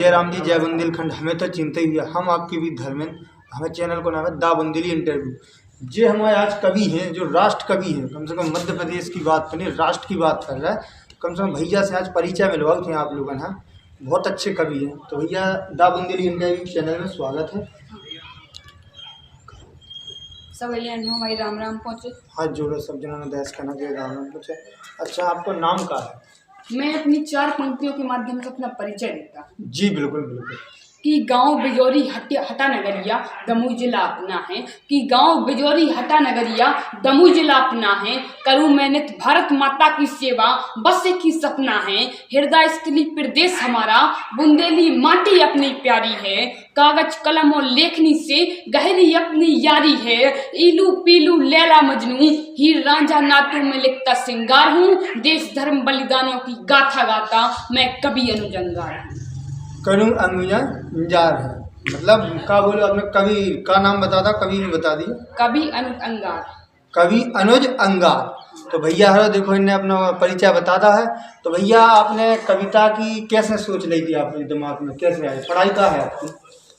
जय राम जी, जय बुंदेलखंड। हमें तो चिंता ही है, हम आपके भी धर्मेंद्र। हमें चैनल को नाम है दा बुंदेली इंटरव्यू। जे हमारे आज कवि हैं, जो राष्ट्र कवि हैं, कम से कम मध्य प्रदेश की बात तो नहीं, राष्ट्र की बात कर रहा है। कम से कम भैया से आज परिचय मिलवाओ थे आप लोगों ने। बहुत अच्छे कवि हैं, तो भैया दा बुंदेली इंटरव्यू चैनल में स्वागत है। सब हमारी राम राम पहुँचे। हाथ जोड़ो सब जनों ने देश कहना चाहिए राम राम पहुँचे। अच्छा, आपका नाम क्या है? मैं अपनी 4 पंक्तियों के माध्यम से अपना परिचय देता हूँ। जी बिल्कुल बिल्कुल। कि गांव बिजौरी हटा नगरिया दमोह जिला अपना है, कि गांव बिजौरी हटा नगरिया दमोह जिला अपना है। करूँ मैंने भारत माता की सेवा, बस एक ही सपना है। हृदय स्थली प्रदेश हमारा, बुंदेली माटी अपनी प्यारी है। कागज कलम और लेखनी से गहरी अपनी यारी है। इलू पीलू लैला मजनू हीर रांझा नाटू में लिखता सिंगार हूँ। देश धर्म बलिदानों की गाथा गाता मैं कवि अनुज अंगार हूँ। करूँ अंजार है, मतलब क्या बोलो आपने? कवि का नाम बता था, कवि ने बता दिया। कवि अनुज अंगार। कवि अनुज अंगार। तो भैया हरो देखो, इन्हें अपना परिचय बताता है। तो भैया आपने कविता की कैसे सोच ली थी, आपके दिमाग में कैसे आई? पढ़ाई का है आपकी?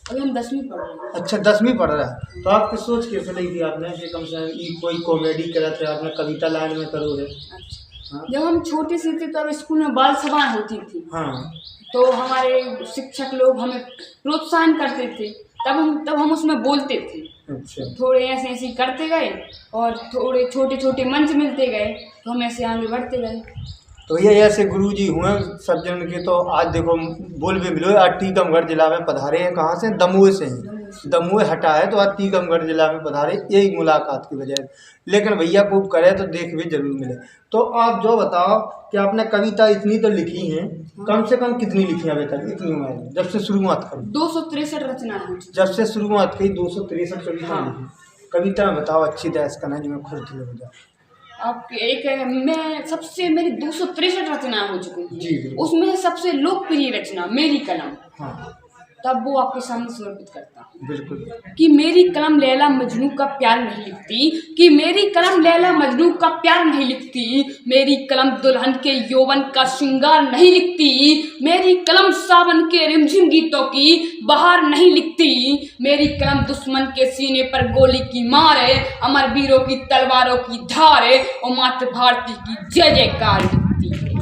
अभी हम 10वीं पढ़ रहे हैं। अच्छा, 10वीं पढ़ रहा है। तो आपकी सोच कैसे ली थी आपने कि कम से कम कोई कॉमेडी करे थे, आपने कविता लाइन में करोगे? अच्छा। जब हम छोटे से थे तब स्कूल में बाल सभाएं होती थी। हाँ। तो हमारे शिक्षक लोग हमें प्रोत्साहन करते थे, तब हम उसमें बोलते थे। अच्छा। थोड़े ऐसे ऐसे करते गए और थोड़े छोटे छोटे मंच मिलते गए, तो हम ऐसे आगे बढ़ते गए। तो ये ऐसे गुरुजी हुए सब जन के। तो आज देखो बोल भी मिलो, आज टीकमगढ़ जिला में पधारे हैं। कहाँ से? दमोह से ही। दमोह हटा है तो आज टीकमगढ़ जिला में पधारे, यही मुलाकात की वजह है। लेकिन भैया को करे तो देख भी जरूर मिले। तो आप जो बताओ कि आपने कविता इतनी तो लिखी हैं, कम से कम कितनी लिखी है अभी तक? इतनी उम्र जब से शुरुआत करी? 263 रचनाएं। जब से शुरुआत की 263 कविता लिखी। कविता में बताओ अच्छी देश का ना, जो मैं खुद दिल हो जाए। आपके एक मैं सबसे मेरी 263 रचनाएं हो चुकी हैं। उसमें से सबसे लोकप्रिय रचना मेरी कलम। हाँ। तब वो आपके सामने समर्पित करता हूँ। बिल्कुल। कि मेरी कलम लैला मजनू का प्यार नहीं लिखती, कि मेरी कलम लैला मजनू का प्यार नहीं लिखती। मेरी कलम दुल्हन के यौवन का श्रृंगार नहीं लिखती। मेरी कलम सावन के रिमझिम गीतों की बहार नहीं लिखती। मेरी कलम दुश्मन के सीने पर गोली की मार है, अमर वीरों की तलवारों की धार है और मातृ भारती की जय जयकार लिखती है।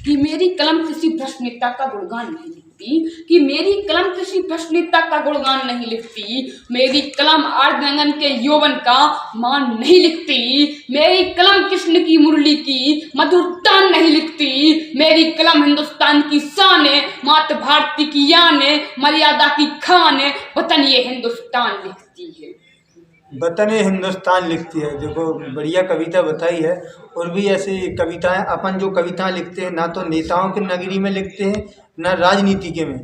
कि मेरी कलम किसी भ्रष्ट नेता का गुणगान नहीं लिखती, कि मेरी कलम किसी भ्रष्ट नेता का गुणगान नहीं लिखती। मेरी कलम अर्धनंगन के यौवन का मान नहीं लिखती। मेरी कलम कृष्ण की मुरली की मधुर तान नहीं लिखती। मेरी कलम हिंदुस्तान की शान है, मातृ भारती की यान है, मर्यादा की खान है, वतन ये हिंदुस्तान लिखती है। वतन हिंदुस्तान लिखती है। देखो बढ़िया कविता बताई है। और भी ऐसी कविताएं, अपन जो कविताएं लिखते हैं ना तो नेताओं की नगरी में लिखते हैं, ना राजनीति के में,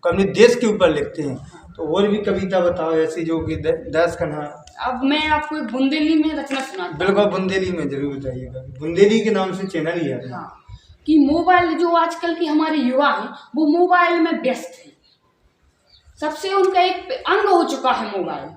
अपने देश के ऊपर लिखते हैं। तो और भी कविता बताओ ऐसी जो कि देश का ना। अब मैं आपको एक बुंदेली में रचना सुनाता हूं। बिल्कुल, बुंदेली में जरूर बताइएगा। बुंदेली के नाम से चैनल ही है। हाँ। कि मोबाइल, जो आजकल के हमारे युवा हैं वो मोबाइल में व्यस्त हैं। सबसे उनका एक अंग हो चुका है मोबाइल।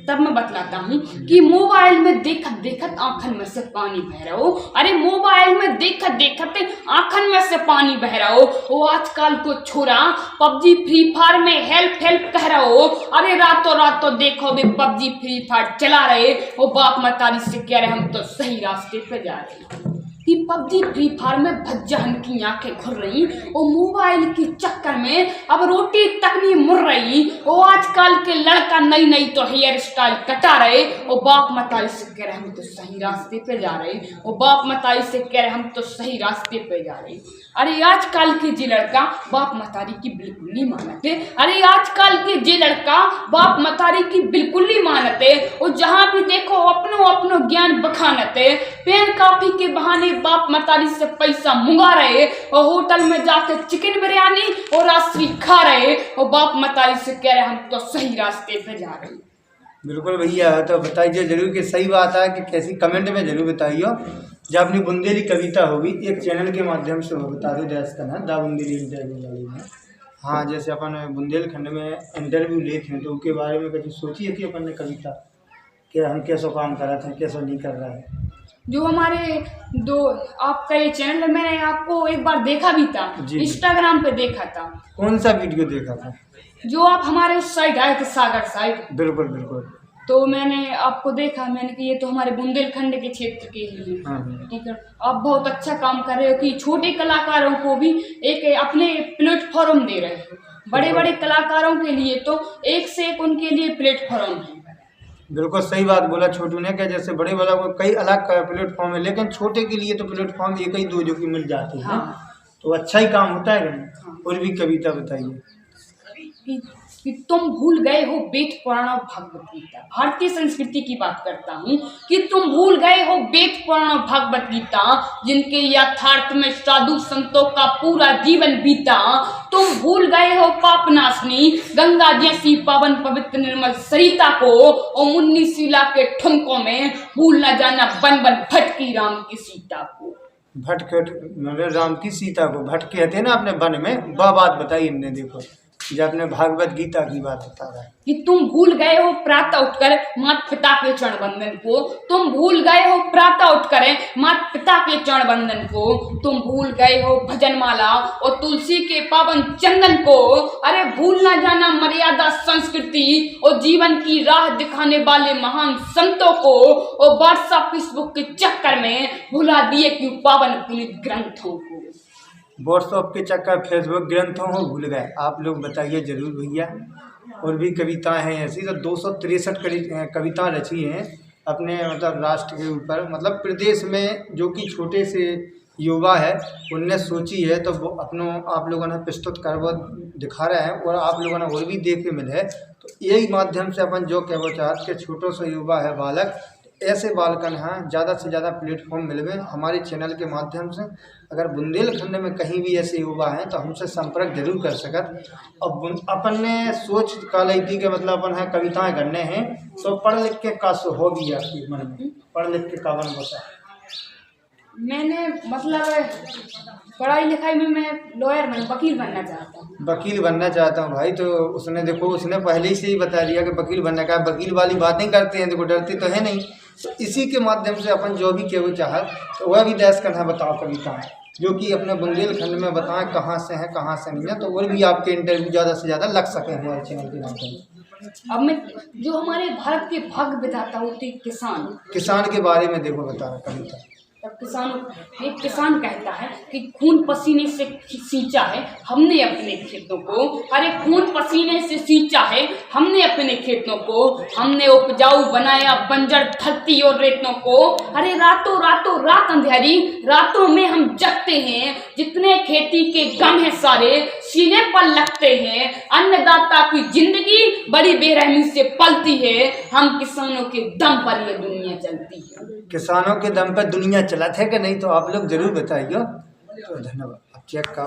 तब मैं बतलाता हूँ कि मोबाइल में देखत देखत आंखन में से पानी बह रहा हो। अरे मोबाइल में देखत देखत आंखन में से पानी बह रहा हो। वो आजकल को छोरा पबजी फ्री फायर में हेल्प हेल्प कह रहा हो। अरे रातों रातों देखो भी पबजी फ्री फायर चला रहे, वो बाप मतारी से कह रहे हम तो सही रास्ते पे जा रहे हैं। कि पबजी फ्री फायर में भज्जहन की आंखें घुर रही और मोबाइल के चक्कर में अब रोटी तक नहीं मुड़ रही। वो आजकल के लड़का नई नई तो हेयर स्टाइल कटा रहे, और बाप मताई से कह रहे हम तो सही रास्ते पे जा रहे, और बाप मताई से कह रहे हम तो सही रास्ते पे जा रहे। अरे आजकल के जे लड़का बाप मतारी की बिल्कुल नहीं मानते। अरे आजकल के जे लड़का बाप मतारी की बिल्कुल नहीं मानते। और जहाँ भी देखो अपनो अपनो ज्ञान बखानते, पेन काफी के बहाने बाप मतारी से पैसा मुंगा रहे, और होटल में जाकर चिकन बिरयानी और राशि खा रहे, और बाप मतारी से कह रहे हम तो सही रास्ते पे जा रहे। बिल्कुल भैया, तो बताइए जरूर कि सही बात है कि कैसी, कमेंट में जरूर बताइए। जब अपनी बुंदेली कविता होगी एक चैनल के माध्यम से हो, बता दो देश का ना दा बुंदेली इंटरव्यू वाली में। हाँ, जैसे अपन बुंदेलखंड में इंटरव्यू लेते हैं तो उसके बारे में कभी सोची है कि अपन ने कविता कि हम कैसो काम कर रहे थे, कैसो नहीं कर रहा है? जो हमारे दो आपका ये चैनल है, मैंने आपको एक बार देखा भी था, जी। इंस्टाग्राम पे देखा था। कौन सा वीडियो देखा था? जो आप हमारे उस साइड आए थे, सागर साइड, बिल्कुल बिल्कुल। तो मैंने आपको देखा, मैंने कि ये तो हमारे बुंदेलखंड के क्षेत्र के ही हैं। हाँ। ठीक है, आप बहुत अच्छा काम कर रहे हो कि छोटे कलाकारों को भी एक अपने प्लेटफॉर्म दे रहे हो। बड़े बड़े कलाकारों के लिए तो एक से एक उनके लिए प्लेटफॉर्म है। बिल्कुल सही बात बोला छोटू ने, कि जैसे बड़े वाला को कई अलग प्लेटफॉर्म है, लेकिन छोटे के लिए तो प्लेटफॉर्म एक ही दो जो कि मिल जाते हैं। हाँ। तो अच्छा ही काम होता है कि नहीं? हाँ। और भी कविता बताइए। कि तुम भूल गए हो वेद पुराण और भगवत गीता। भारतीय संस्कृति की बात करता हूँ कि तुम भूल गए हो वेद पुराण और भगवत गीता, जिनके यथार्थ में साधु संतों का पूरा जीवन बीता। तुम भूल गए हो पाप नाशनी गंगा जैसी पावन पवित्र निर्मल सरिता को, और मुन्नी शिला के ठुमकों में भूल न जाना बन बन भटकी राम की सीता को। मतलब राम की सीता को भट्ट कहते हैं ना अपने वन में। वह बात बताई इनने, देखो जो अपने भागवत गीता की बात बता रहा है कि तुम भूल गए हो प्रातः उठकर माता पिता के चरण वंदन को। तुम भूल गए हो प्रातः उठकर माता पिता के चरण वंदन को। तुम भूल गए हो भजनमाला और तुलसी के पावन चंदन को। अरे भूल ना जाना मर्यादा संस्कृति और जीवन की राह दिखाने वाले महान संतों को, और व्हाट्सएप फेसबुक के चक्कर में भुला दिए क्यों पावन पुनीत ग्रंथों को। व्हाट्सएप के चक्कर फेसबुक ग्रंथों को भूल गए। आप लोग बताइए जरूर भैया। और भी कविताएं हैं ऐसी, तो 263 कविताएं रची हैं अपने मतलब राष्ट्र के ऊपर, मतलब प्रदेश में जो कि छोटे से युवा है उनने सोची है, तो वो अपनों आप लोगों ने प्रस्तुत कर वो दिखा रहे हैं, और आप लोगों ने और भी देखे मिले। तो यही माध्यम से अपन जो कहना चाहते कि छोटो सा युवा है बालक, ऐसे बालकन हैं ज़्यादा से ज़्यादा प्लेटफॉर्म मिलवे हमारे चैनल के माध्यम से। अगर बुंदेलखंड में कहीं भी ऐसे युवा हैं तो हमसे संपर्क जरूर कर सकत। अब अपन ने सोच का ली थी कि मतलब अपन है कविताएं करने हैं, तो पढ़ लिख के का सो हो भी आपके मन में, पढ़ लिख के का बन होता है? मैंने मतलब पढ़ाई लिखाई में मैं लॉयर बन वकील बनना चाहता हूँ। वकील बनना चाहता हूँ भाई। तो उसने देखो उसने पहले ही से ही बता दिया कि वकील बनने का। वकील वाली बातें करते हैं, देखो डरते तो है नहीं। तो इसी के माध्यम से अपन जो भी केवल चाहत तो वह भी दस करना बताओ कविताएं जो कि अपने बुंदेलखंड में बताएं कहाँ से हैं कहाँ से नहीं है, तो और भी आपके इंटरव्यू ज़्यादा से ज़्यादा लग सके हमारे चैनल के माध्यम से। अब मैं जो हमारे भारत के भाग्य विधाता होते हैं किसान के बारे में देखो बता रहा कविता। तब एक किसान कहता है कि खून पसीने से सींचा है हमने अपने खेतों को। अरे खून पसीने से सींचा है हमने अपने खेतों को, हमने उपजाऊ बनाया बंजर धरती और रेतों को। अरे रातों रातों रात अंधेरी रातों में हम जगते हैं, जितने खेती के गम है सारे सीने पर लगते हैं। अन्नदाता की जिंदगी बड़ी बेरहमी से पलती है, हम किसानों के दम पर ये दुनिया चलती है। किसानों के दम पर दुनिया चला है कि नहीं, तो आप लोग जरूर बताइए। तो धन्यवाद। चेक का